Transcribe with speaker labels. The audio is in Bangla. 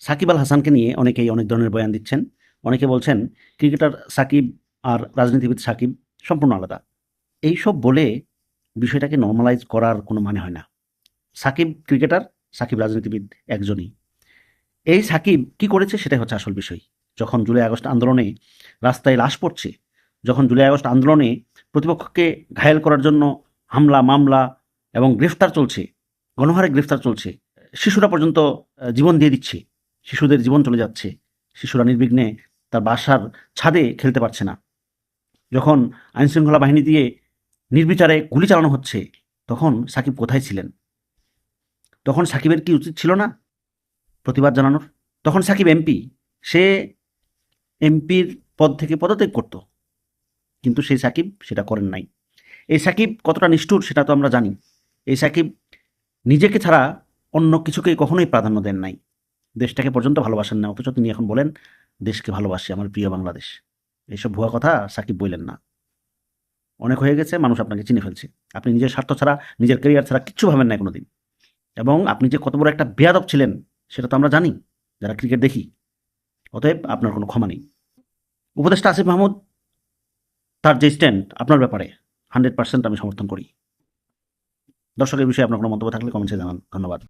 Speaker 1: সাকিব আল হাসানকে নিয়ে অনেকেই অনেক ধরনের বয়ান দিচ্ছেন। অনেকে বলছেন ক্রিকেটার সাকিব আর রাজনীতিবিদ সাকিব সম্পূর্ণ আলাদা। এইসব বলে বিষয়টাকে নরমালাইজ করার কোনো মানে হয় না। সাকিব ক্রিকেটার, সাকিব রাজনীতিবিদ একজনই। এই সাকিব কি করেছে সেটাই হচ্ছে আসল বিষয়। যখন জুলাই আগস্ট আন্দোলনে রাস্তায় লাশ পড়ছে, যখন জুলাই আগস্ট আন্দোলনে প্রতিপক্ষকে ঘায়েল করার জন্য হামলা, মামলা এবং গ্রেফতার চলছে, গণহারে গ্রেফতার চলছে, শিশুরা পর্যন্ত জীবন দিয়ে দিচ্ছে, শিশুদের জীবন চলে যাচ্ছে, শিশুরা নির্বিঘ্নে তার বাসার ছাদে খেলতে পারছে না, যখন আইনশৃঙ্খলা বাহিনী দিয়ে নির্বিচারে গুলি চালানো হচ্ছে, তখন সাকিব কোথায় ছিলেন? তখন সাকিবের কি উচিত ছিল না প্রতিবাদ জানানোর? তখন সাকিব এমপি, সে এমপির পদ থেকে পদত্যাগ করত, কিন্তু সেই সাকিব সেটা করেন নাই। এই সাকিব কতটা নিষ্ঠুর সেটা তো আমরা জানি। এই সাকিব নিজেকে ছাড়া অন্য কিছুকে কখনোই প্রাধান্য দেন নাই, দেশটাকে পর্যন্ত ভালোবাসেন না, অথচ তিনি এখন বলেন দেশকে ভালোবাসি, আমার প্রিয় বাংলাদেশ। এইসব ভুয়া কথা সাকিব বললেন না। অনেক হয়ে গেছে, মানুষ আপনাকে চিনে ফেলছে। আপনি নিজের স্বার্থ ছাড়া, নিজের ক্যারিয়ার ছাড়া কিচ্ছু ভাবেন না কোনোদিন। এবং আপনি যে কত বড় একটা বেয়াদব ছিলেন সেটা তো আমরা জানি, যারা ক্রিকেট দেখি। অতএব আপনার কোনো ক্ষমা নেই। উপদেষ্টা আসিফ মাহমুদ, তার যে স্ট্যান্ড আপনার ব্যাপারে 100% আমি সমর্থন করি। দর্শকের বিষয়ে আপনার কোনো মন্তব্য থাকলে কমেন্টসে জানান। ধন্যবাদ।